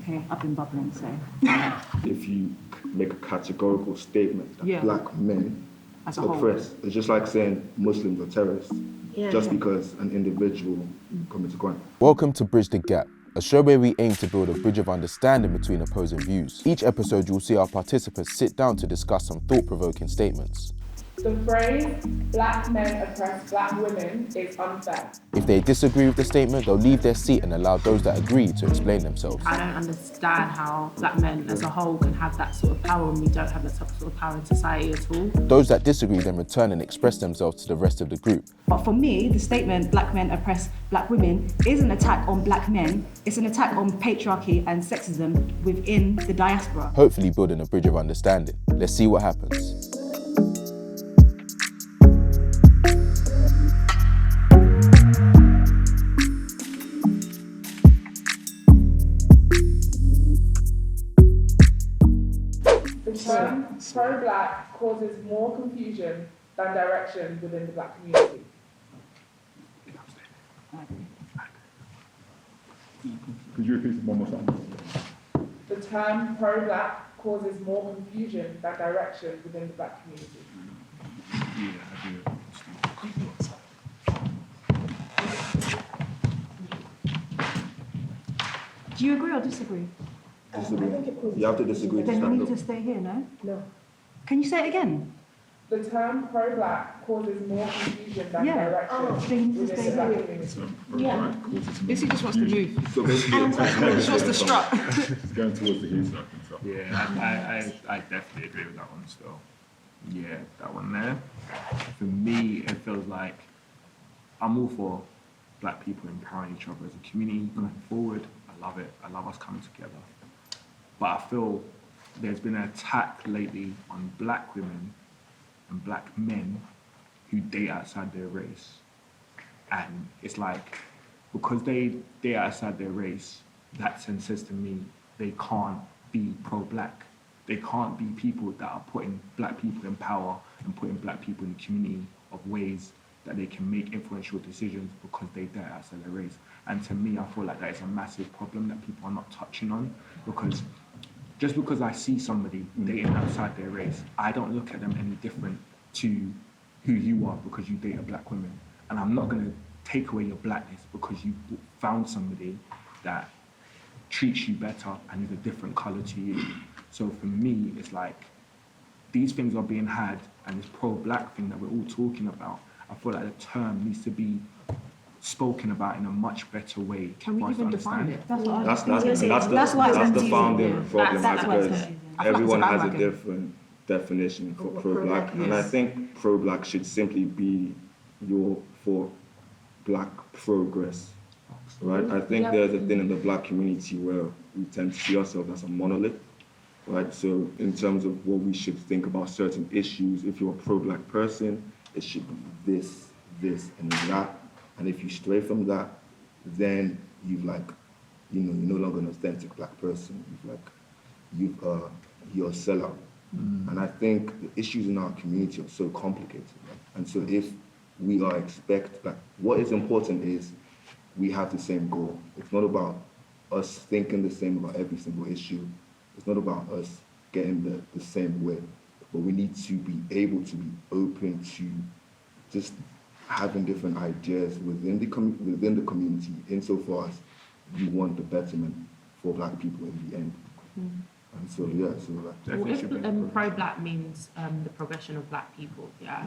Okay, I've been bubbling, so. If you make a categorical statement that black men as a oppress, whole. it's just like saying Muslims are terrorists just because an individual commits a crime. Welcome to Bridge the Gap, a show where we aim to build a bridge of understanding between opposing views. Each episode, you'll see our participants sit down to discuss some thought-provoking statements. The phrase, black men oppress black women, is unfair. If they disagree with the statement, they'll leave their seat and allow those that agree to explain themselves. I don't understand how black men as a whole can have that sort of power when we don't have that sort of power in society at all. Those that disagree then return and express themselves to the rest of the group. But for me, the statement, black men oppress black women, is an attack on black men. It's an attack on patriarchy and sexism within the diaspora. Hopefully building a bridge of understanding. Let's see what happens. The term pro-black causes more confusion than direction within the black community. Could you repeat it one more time? The term pro-black causes more confusion than direction within the black community. Do you agree or disagree? Disagree. You have to disagree to Then you stand need up. to stay here, no? No. Can you say it again? The term pro-black causes more confusion than Yeah. direction Then you need to within stay the black here. community. This he just wants to move. So basically, He just wants to strut. It's going towards the heat circle. So. Yeah, I definitely agree with that one still. Yeah, that one there. For me, it feels like I'm all for black people empowering each other as a community going forward. I love it. I love us coming together. But I feel there's been an attack lately on black women and black men who date outside their race. And it's like, because they date outside their race, that then says to me, they can't be pro-black. They can't be people that are putting black people in power and putting black people in the community of ways that they can make influential decisions because they date outside their race. And to me, I feel like that is a massive problem that people are not touching on, because just because I see somebody dating outside their race, I don't look at them any different to who you are because you date a black woman. And I'm not gonna take away your blackness because you found somebody that treats you better and is a different color to you. So for me, it's like, these things are being had, and this pro-black thing that we're all talking about, I feel like the term needs to be spoken about in a much better way. Can we even define it? That's what That's why the it's founding confusing. problem, That's why it's because confusing. I feel like everyone it's a has a bandwagon. different definition for What pro-black, pro-black and I is. think pro-black should simply be your for black progress, right? I think there's a thing in the black community where we tend to see ourselves as a monolith, right? So in terms of what we should think about certain issues, if you're a pro-black person, it should be this, and that. And if you stray from that, then you've like, you're no longer an authentic black person. You're a sellout. And I think the issues in our community are so complicated. Right? And so if we are what is important is we have the same goal. It's not about us thinking the same about every single issue. It's not about us getting the same way. But we need to be able to be open to just having different ideas within the community, insofar as you want the betterment for black people in the end. And so If pro-black means the progression of black people, yeah.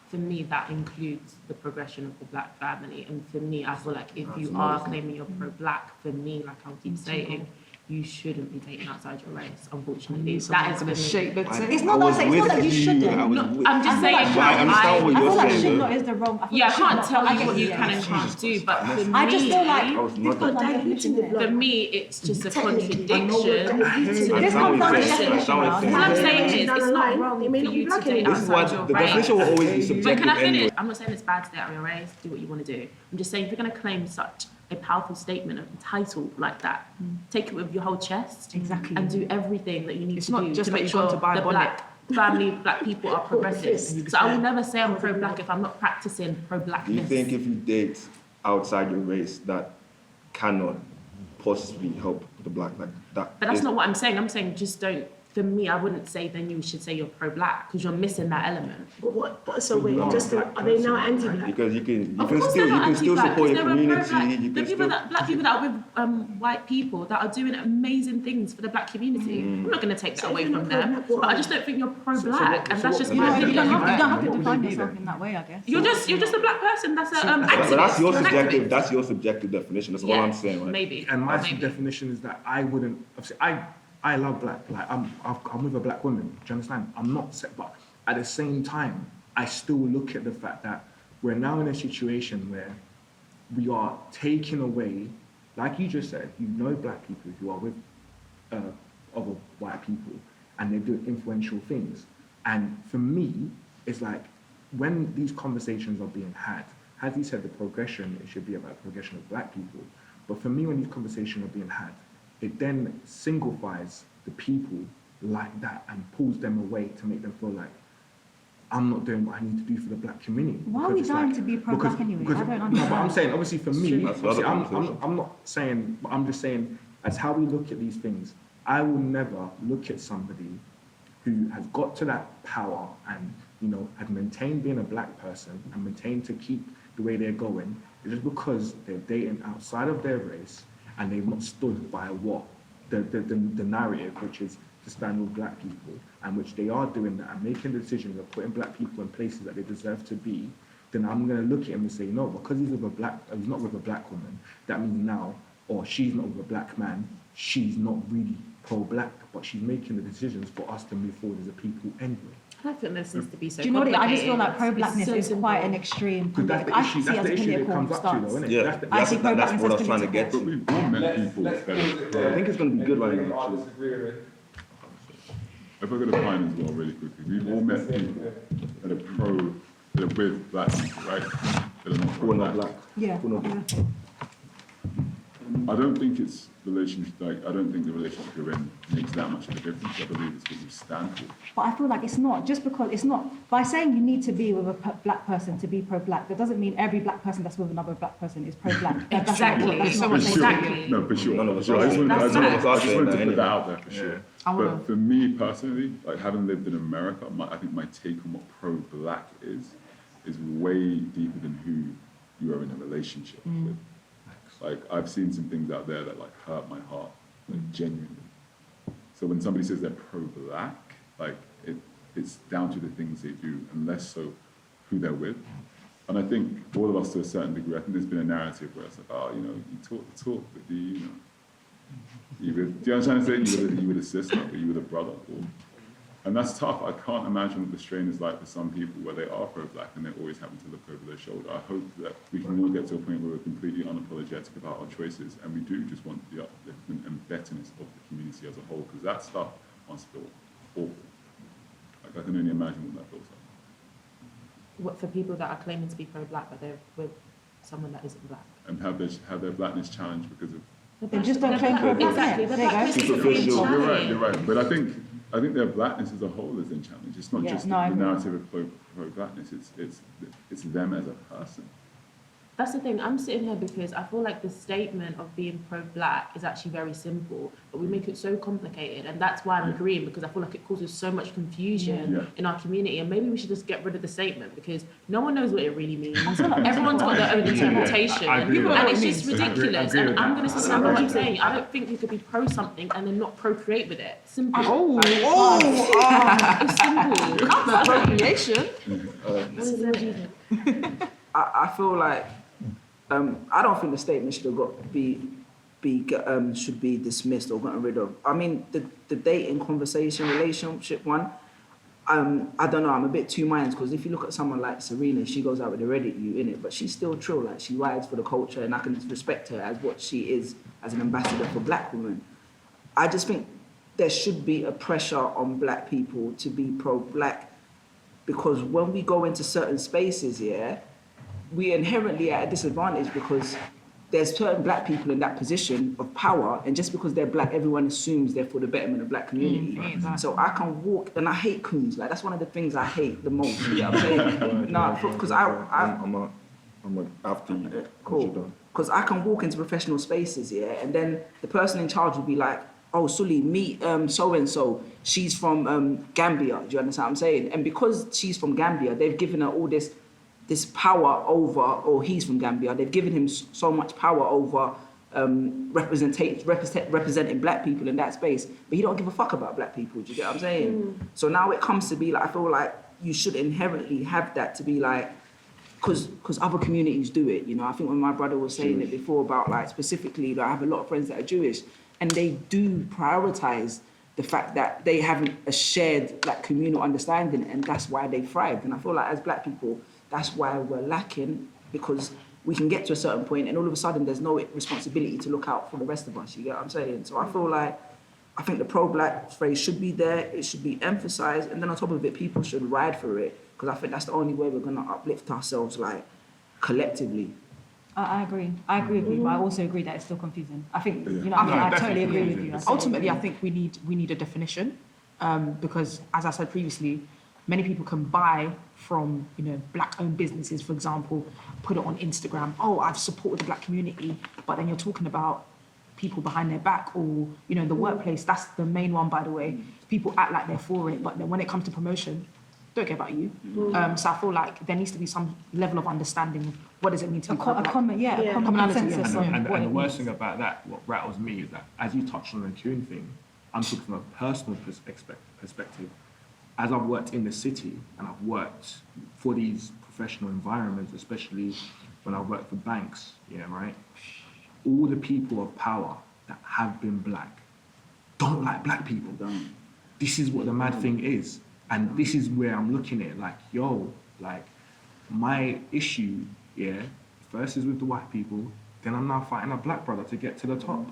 For me, that includes the progression of the black family. And for me, I feel like if you are claiming you're pro-black, for me, like I'll keep saying, you shouldn't be dating outside your race, unfortunately. That is gonna for me. shake the It's not that you shouldn't. I'm just saying I understand what I you're feel like saying, should though. not is the wrong. Yeah, I can't tell you what you can and can't do, but for me, I just feel like for me, it's just a contradiction. This comes down to definition now. What I'm saying is, it's not wrong for you to date This is why outside your the race. definition will always be But subjective can I finish? anyway. I'm not saying it's bad to date out your race, do what you want to do. I'm just saying if you're going to claim such a powerful statement, a title like that, take it with your whole chest. Exactly. And do everything that you need It's to not do just to that make you've gone sure to buy a the bonnet. black family, black people are progressive. So I will never say I'm pro-black if I'm not practicing pro-blackness. Do you think if you date outside your race that cannot possibly help the black, like that. But that's not what I'm saying. I'm saying just don't. For me, I wouldn't say then you should say you're pro-black because you're missing that element. But so wait, are they now anti-black? Because you can Black, still support your community. The people black people that are with white people that are doing amazing things for the black community. I'm not going to take that away from them. But I just don't think you're pro-black, and that's just my You opinion. don't have to define yourself in that way, I guess. You're just a black person. That's a But that's your activist. subjective. That's your subjective definition. That's all I'm saying. Right? Maybe. And my Maybe. definition is that I wouldn't. Obviously, I love black. Like I'm with a black woman. Do you understand? I'm not set, but at the same time, I still look at the fact that we're now in a situation where we are taking away, like you just said, black people who are with other white people, and they're doing influential things. And for me, it's like when these conversations are being had, as you said, the progression, it should be about the progression of black people. But for me, when these conversations are being had, it then signifies the people like that and pulls them away to make them feel like I'm not doing what I need to do for the black community. Why are we dying to be pro-black anyway? I don't understand. No, but I'm saying, obviously for me, That's obviously, another I'm not saying, but I'm just saying, as how we look at these things, I will never look at somebody who has got to that power and, has maintained being a black person and maintained to keep the way they're going, just because they're dating outside of their race and they've not stood by what the narrative, which is to stand with black people, and which they are doing that and making decisions of putting black people in places that they deserve to be, then I'm going to look at him and say, no, because he's not with a black woman, that means now, or she's not with a black man, she's not really pro-black, but she's making the decisions for us to move forward as a people anyway. I don't think this needs to be so Do you know what? I just feel like complicated. pro-blackness It's is so quite simple. an extreme. Because that's the I issue. see it That's as the a issue that political comes up to, though, stance. isn't it? Yeah, That's I see that's pro-blackness what I as was trying to political. get But to. we've all met people that I think it's going to be good right now. Actually. if I could define as well really quickly, we've all met people that are with black people, right? That are not Who are not black. Yeah. Who are not black. I don't think it's I don't think the relationship you're in makes that much of a difference. I believe it's what you stand for. But I feel like it's not, just because it's not, by saying you need to be with a black person to be pro-black, that doesn't mean every black person that's with another black person is pro-black. Exactly. That's not For what sure. Exactly. No, for sure. None of us For sure. are. I just wanted That's to facts. put Anyway. that out there for sure. I wanna- But for me personally, like having lived in America, I think my take on what pro-black is way deeper than who you are in a relationship with. Like I've seen some things out there that like hurt my heart, like genuinely. So when somebody says they're pro-black, like it's down to the things they do, and less so who they're with. And I think all of us to a certain degree, I think there's been a narrative where it's like, oh, you talk the talk, but do you know? Do you know what I'm trying to say? You with a sister, or you with a brother, and that's tough. I can't imagine what the strain is like for some people where they are pro-black and they're always having to look over their shoulder. I hope that we can all get to a point where we're completely unapologetic about our choices, and we do just want the upliftment and betterness of the community as a whole, because that stuff must feel awful. Like I can only imagine what that feels like. What for people that are claiming to be pro-black, but they're with someone that isn't black? And have their blackness challenged because of. They just don't claim pro-black. Exactly. The There you blackness go. isn't being Superficial. You're right. But I think their blackness as a whole is in challenge. It's not Yeah, just no, I the agree. narrative of pro-blackness. It's them as a person. That's the thing. I'm sitting here because I feel like the statement of being pro-black is actually very simple, but we make it so complicated, and that's why I'm agreeing, because I feel like it causes so much confusion Yeah. in our community. And maybe we should just get rid of the statement because no one knows what it really means. Everyone's got their own interpretation, I agree with and that. it's just I agree ridiculous. with And that. I'm going to stand by what I'm saying. I don't think you could be pro something and then not procreate with it. Simple. It's simple. Appropriation. What do you think? I feel like I don't think the statement should be dismissed or gotten rid of. I mean, the dating, conversation, relationship one. I don't know. I'm a bit two minds, because if you look at someone like Serena, she goes out with the Reddit you in it, but she's still true. Like, she rides for the culture, and I can respect her as what she is as an ambassador for black women. I just think there should be a pressure on black people to be pro-black, because when we go into certain spaces, we inherently are at a disadvantage because there's certain black people in that position of power, and just because they're black, everyone assumes they're for the betterment of black community. So I can walk, and I hate coons. Like, that's one of the things I hate the most. You know what I'm saying? Because I'm not. After you. Cool. Because I can walk into professional spaces, yeah, and then the person in charge will be like, oh, Sully, meet so-and-so. She's from Gambia. Do you understand what I'm saying? And because she's from Gambia, they've given her all this power over, or he's from Gambia, they've given him so much power over representing black people in that space. But he don't give a fuck about black people. Do you get what I'm saying? So now it comes to be like, I feel like you should inherently have that to be like, because other communities do it, you know. I think when my brother was saying it before about like specifically, like, I have a lot of friends that are Jewish, and they do prioritize the fact that they have a shared like communal understanding, and that's why they thrive. And I feel like as black people, that's why we're lacking, because we can get to a certain point and all of a sudden there's no responsibility to look out for the rest of us, you get what I'm saying? So I feel like, I think the pro-black phrase should be there, it should be emphasised, and then on top of it, people should ride for it, because I think that's the only way we're going to uplift ourselves, like, collectively. I agree with you, but I also agree that it's still confusing. I think, you know, No, I definitely totally agree with you. Ultimately, I think we need a definition, because, as I said previously, many people can buy from, you know, black-owned businesses, for example, put it on Instagram. Oh, I've supported the black community, but then you're talking about people behind their back, or, you know, in the workplace. That's the main one, by the way. People act like they're for it, but then when it comes to promotion, don't care about you. So I feel like there needs to be some level of understanding of what does it mean to be A common commonality, consensus on And what the it worst means. thing about that, what rattles me, is that as you touched on the Coon thing, I'm talking from a personal perspective. As I've worked in the city and I've worked for these professional environments, especially when I've worked for banks, yeah, right? All the people of power that have been black don't like black people. This is what the mad thing is. And this is where I'm looking at it, like, yo, like, my issue, yeah, first is with the white people, then I'm now fighting a black brother to get to the top.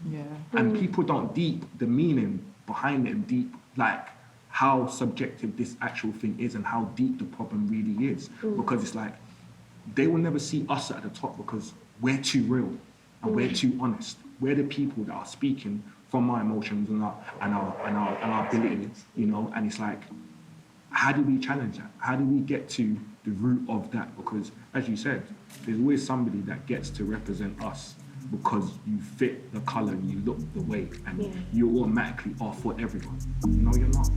Yeah. And people don't deep the meaning behind it, deep, like, how subjective this actual thing is and how deep the problem really is. Because it's like, they will never see us at the top because we're too real and we're too honest. We're the people that are speaking from our emotions and our ability, you know, and it's like, how do we challenge that? How do we get to the root of that? Because, as you said, there's always somebody that gets to represent us because you fit the colour and you look the way and you automatically are for everyone. No, you're not.